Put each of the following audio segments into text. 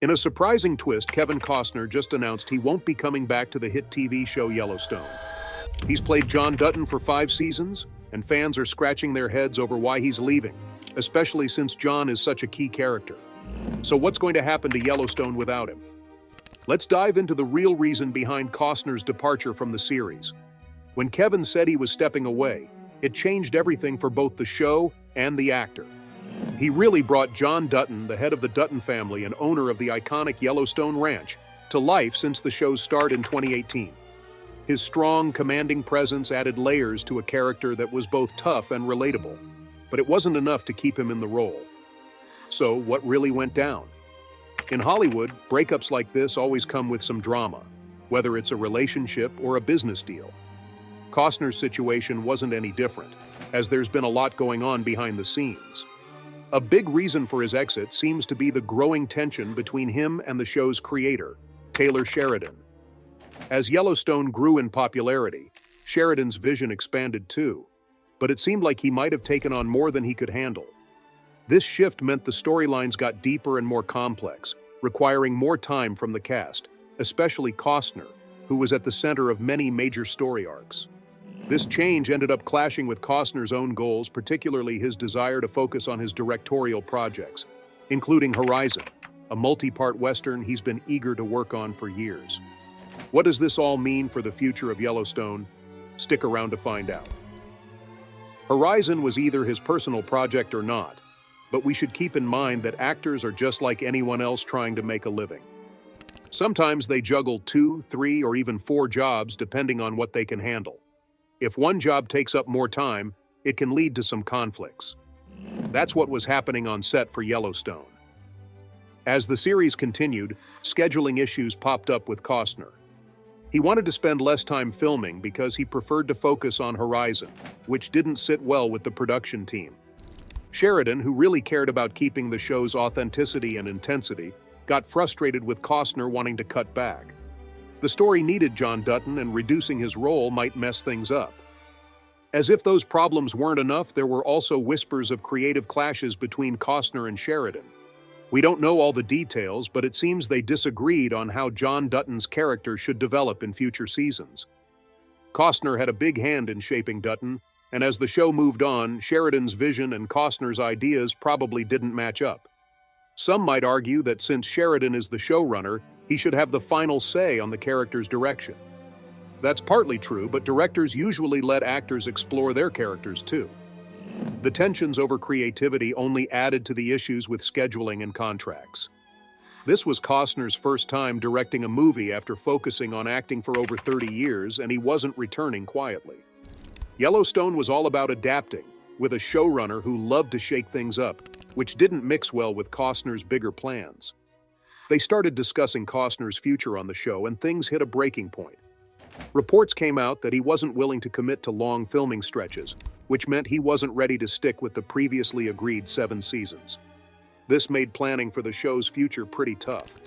In a surprising twist, Kevin Costner just announced he won't be coming back to the hit TV show Yellowstone. He's played John Dutton for 5 seasons, and fans are scratching their heads over why he's leaving, especially since John is such a key character. So what's going to happen to Yellowstone without him? Let's dive into the real reason behind Costner's departure from the series. When Kevin said he was stepping away, it changed everything for both the show and the actor. He really brought John Dutton, the head of the Dutton family and owner of the iconic Yellowstone Ranch, to life since the show's start in 2018. His strong, commanding presence added layers to a character that was both tough and relatable, but it wasn't enough to keep him in the role. So, what really went down? In Hollywood, breakups like this always come with some drama, whether it's a relationship or a business deal. Costner's situation wasn't any different, as there's been a lot going on behind the scenes. A big reason for his exit seems to be the growing tension between him and the show's creator, Taylor Sheridan. As Yellowstone grew in popularity, Sheridan's vision expanded too, but it seemed like he might have taken on more than he could handle. This shift meant the storylines got deeper and more complex, requiring more time from the cast, especially Costner, who was at the center of many major story arcs. This change ended up clashing with Costner's own goals, particularly his desire to focus on his directorial projects, including Horizon, a multi-part Western he's been eager to work on for years. What does this all mean for the future of Yellowstone? Stick around to find out. Horizon was either his personal project or not, but we should keep in mind that actors are just like anyone else trying to make a living. Sometimes they juggle 2, 3, or even 4 jobs depending on what they can handle. If one job takes up more time, it can lead to some conflicts. That's what was happening on set for Yellowstone. As the series continued, scheduling issues popped up with Costner. He wanted to spend less time filming because he preferred to focus on Horizon, which didn't sit well with the production team. Sheridan, who really cared about keeping the show's authenticity and intensity, got frustrated with Costner wanting to cut back. The story needed John Dutton, and reducing his role might mess things up. As if those problems weren't enough, there were also whispers of creative clashes between Costner and Sheridan. We don't know all the details, but it seems they disagreed on how John Dutton's character should develop in future seasons. Costner had a big hand in shaping Dutton, and as the show moved on, Sheridan's vision and Costner's ideas probably didn't match up. Some might argue that since Sheridan is the showrunner, he should have the final say on the character's direction. That's partly true, but directors usually let actors explore their characters too. The tensions over creativity only added to the issues with scheduling and contracts. This was Costner's first time directing a movie after focusing on acting for over 30 years, and he wasn't returning quietly. Yellowstone was all about adapting, with a showrunner who loved to shake things up, which didn't mix well with Costner's bigger plans. They started discussing Costner's future on the show, and things hit a breaking point. Reports came out that he wasn't willing to commit to long filming stretches, which meant he wasn't ready to stick with the previously agreed 7 seasons. This made planning for the show's future pretty tough.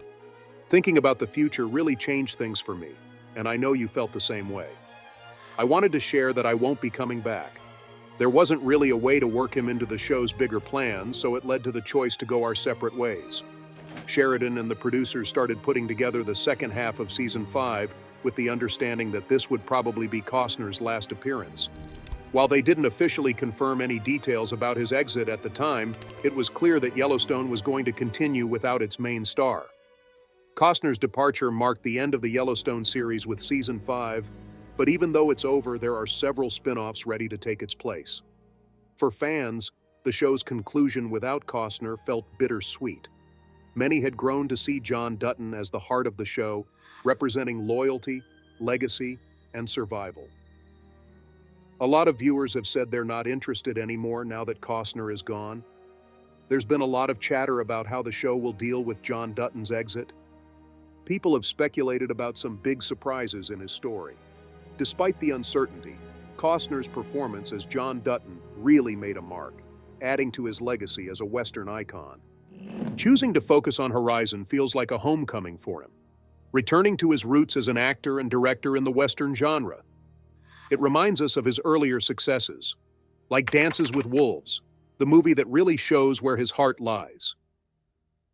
Thinking about the future really changed things for me, and I know you felt the same way. I wanted to share that I won't be coming back. There wasn't really a way to work him into the show's bigger plans, so it led to the choice to go our separate ways. Sheridan and the producers started putting together the second half of Season 5 with the understanding that this would probably be Costner's last appearance. While they didn't officially confirm any details about his exit at the time, it was clear that Yellowstone was going to continue without its main star. Costner's departure marked the end of the Yellowstone series with Season 5, but even though it's over, there are several spin-offs ready to take its place. For fans, the show's conclusion without Costner felt bittersweet. Many had grown to see John Dutton as the heart of the show, representing loyalty, legacy, and survival. A lot of viewers have said they're not interested anymore now that Costner is gone. There's been a lot of chatter about how the show will deal with John Dutton's exit. People have speculated about some big surprises in his story. Despite the uncertainty, Costner's performance as John Dutton really made a mark, adding to his legacy as a Western icon. Choosing to focus on Horizon feels like a homecoming for him, returning to his roots as an actor and director in the Western genre. It reminds us of his earlier successes, like Dances with Wolves, the movie that really shows where his heart lies.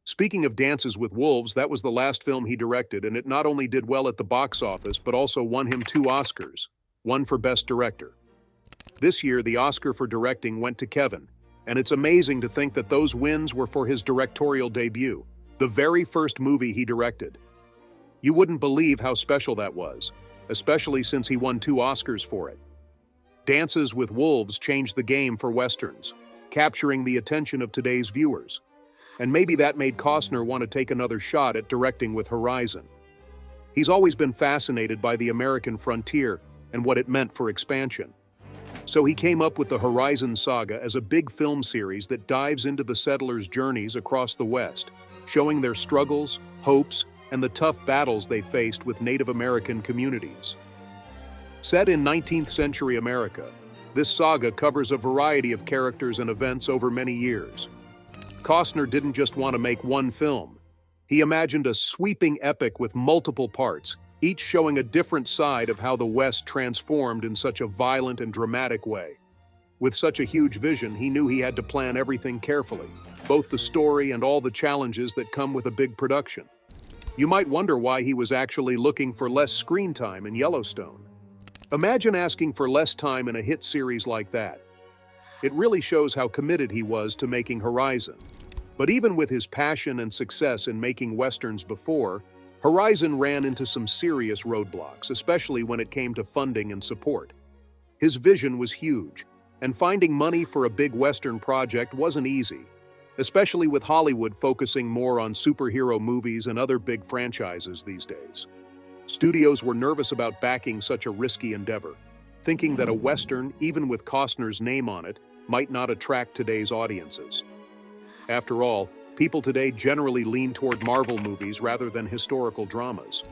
Speaking of Dances with Wolves, that was the last film he directed, and it not only did well at the box office, but also won him 2 Oscars, one for Best Director. This year, the Oscar for directing went to Kevin, and it's amazing to think that those wins were for his directorial debut, the very first movie he directed. You wouldn't believe how special that was, especially since he won 2 Oscars for it. Dances with Wolves changed the game for Westerns, capturing the attention of today's viewers. And maybe that made Costner want to take another shot at directing with Horizon. He's always been fascinated by the American frontier and what it meant for expansion. So he came up with the Horizon Saga as a big film series that dives into the settlers' journeys across the West, showing their struggles, hopes, and the tough battles they faced with Native American communities. Set in 19th century America, this saga covers a variety of characters and events over many years. Costner didn't just want to make one film. He imagined a sweeping epic with multiple parts, each showing a different side of how the West transformed in such a violent and dramatic way. With such a huge vision, he knew he had to plan everything carefully, both the story and all the challenges that come with a big production. You might wonder why he was actually looking for less screen time in Yellowstone. Imagine asking for less time in a hit series like that. It really shows how committed he was to making Horizon. But even with his passion and success in making Westerns before, Horizon ran into some serious roadblocks, especially when it came to funding and support. His vision was huge, and finding money for a big Western project wasn't easy, especially with Hollywood focusing more on superhero movies and other big franchises these days. Studios were nervous about backing such a risky endeavor, thinking that a Western, even with Costner's name on it, might not attract today's audiences. After all, people today generally lean toward Marvel movies rather than historical dramas.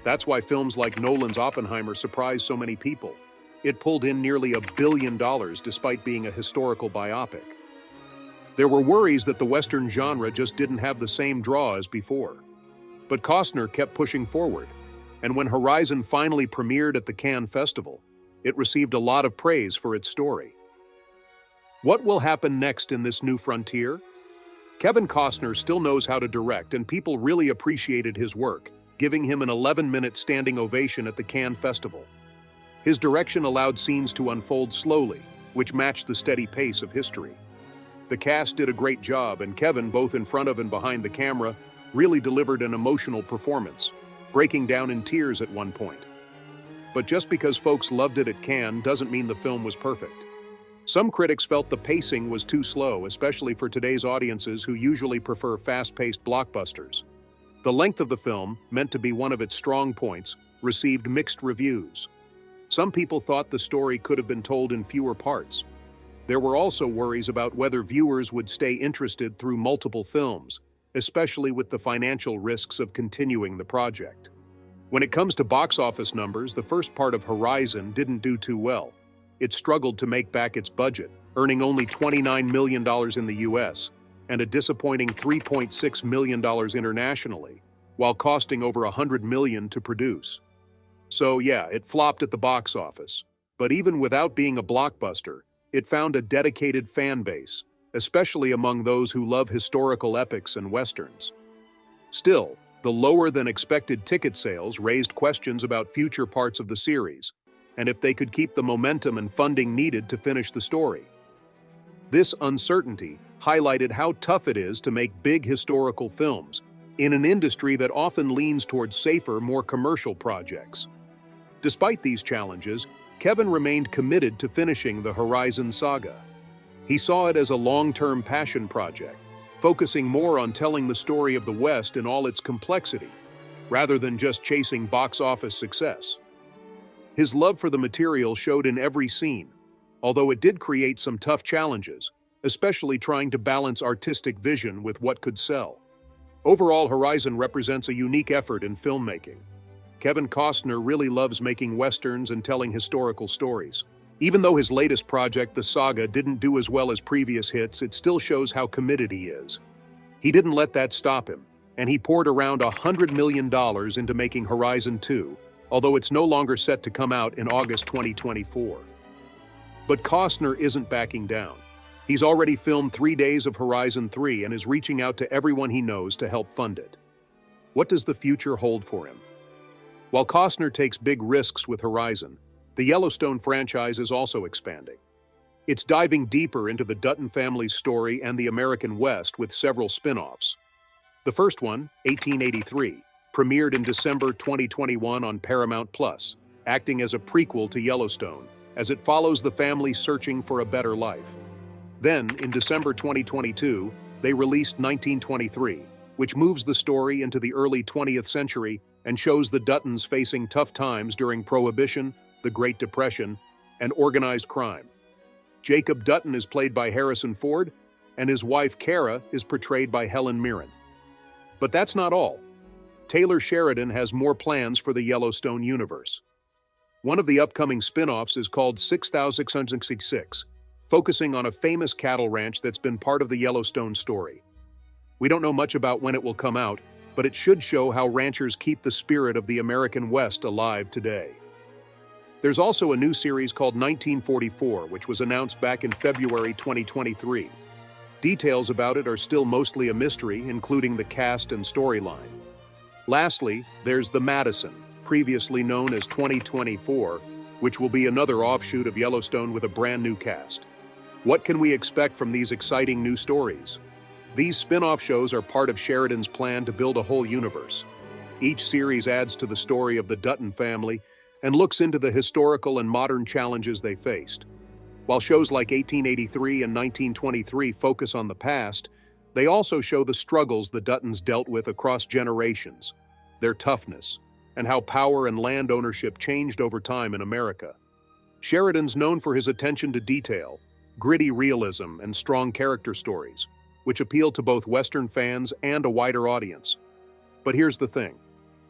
That's why films like Nolan's Oppenheimer surprised so many people. It pulled in nearly $1 billion despite being a historical biopic. There were worries that the Western genre just didn't have the same draw as before. But Costner kept pushing forward, and when Horizon finally premiered at the Cannes Festival, it received a lot of praise for its story. What will happen next in this new frontier? Kevin Costner still knows how to direct, and people really appreciated his work, giving him an 11-minute standing ovation at the Cannes Festival. His direction allowed scenes to unfold slowly, which matched the steady pace of history. The cast did a great job, and Kevin, both in front of and behind the camera, really delivered an emotional performance, breaking down in tears at one point. But just because folks loved it at Cannes doesn't mean the film was perfect. Some critics felt the pacing was too slow, especially for today's audiences who usually prefer fast-paced blockbusters. The length of the film, meant to be one of its strong points, received mixed reviews. Some people thought the story could have been told in fewer parts. There were also worries about whether viewers would stay interested through multiple films, especially with the financial risks of continuing the project. When it comes to box office numbers, the first part of Horizon didn't do too well. It struggled to make back its budget, earning only $29 million in the US and a disappointing $3.6 million internationally, while costing over $100 million to produce. So yeah, it flopped at the box office. But even without being a blockbuster, it found a dedicated fan base, especially among those who love historical epics and westerns. Still, the lower-than-expected ticket sales raised questions about future parts of the series, and if they could keep the momentum and funding needed to finish the story. This uncertainty highlighted how tough it is to make big historical films in an industry that often leans towards safer, more commercial projects. Despite these challenges, Kevin remained committed to finishing the Horizon Saga. He saw it as a long-term passion project, focusing more on telling the story of the West in all its complexity, rather than just chasing box office success. His love for the material showed in every scene, although it did create some tough challenges, especially trying to balance artistic vision with what could sell. Overall, Horizon represents a unique effort in filmmaking. Kevin Costner really loves making westerns and telling historical stories. Even though his latest project, The Saga, didn't do as well as previous hits, it still shows how committed he is. He didn't let that stop him, and he poured around $100 million into making Horizon 2, although it's no longer set to come out in August 2024. But Costner isn't backing down. He's already filmed 3 days of Horizon 3 and is reaching out to everyone he knows to help fund it. What does the future hold for him? While Costner takes big risks with Horizon, the Yellowstone franchise is also expanding. It's diving deeper into the Dutton family's story and the American West with several spin-offs. The first one, 1883, premiered in December 2021 on Paramount+, acting as a prequel to Yellowstone, as it follows the family searching for a better life. Then, in December 2022, they released 1923, which moves the story into the early 20th century and shows the Duttons facing tough times during Prohibition, the Great Depression, and organized crime. Jacob Dutton is played by Harrison Ford, and his wife Kara is portrayed by Helen Mirren. But that's not all. Taylor Sheridan has more plans for the Yellowstone universe. One of the upcoming spin-offs is called 6666, focusing on a famous cattle ranch that's been part of the Yellowstone story. We don't know much about when it will come out, but it should show how ranchers keep the spirit of the American West alive today. There's also a new series called 1944, which was announced back in February 2023. Details about it are still mostly a mystery, including the cast and storyline. Lastly, there's The Madison, previously known as 2024, which will be another offshoot of Yellowstone with a brand new cast. What can we expect from these exciting new stories? These spin-off shows are part of Sheridan's plan to build a whole universe. Each series adds to the story of the Dutton family and looks into the historical and modern challenges they faced. While shows like 1883 and 1923 focus on the past, they also show the struggles the Duttons dealt with across generations, their toughness, and how power and land ownership changed over time in America. Sheridan's known for his attention to detail, gritty realism, and strong character stories, which appeal to both Western fans and a wider audience. But here's the thing.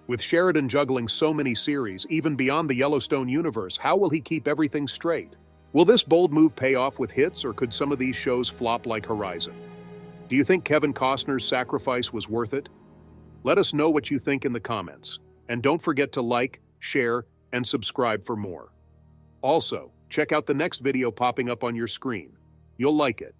With Sheridan juggling so many series, even beyond the Yellowstone universe, how will he keep everything straight? Will this bold move pay off with hits, or could some of these shows flop like Horizon? Do you think Kevin Costner's sacrifice was worth it? Let us know what you think in the comments. And don't forget to like, share, and subscribe for more. Also, check out the next video popping up on your screen. You'll like it.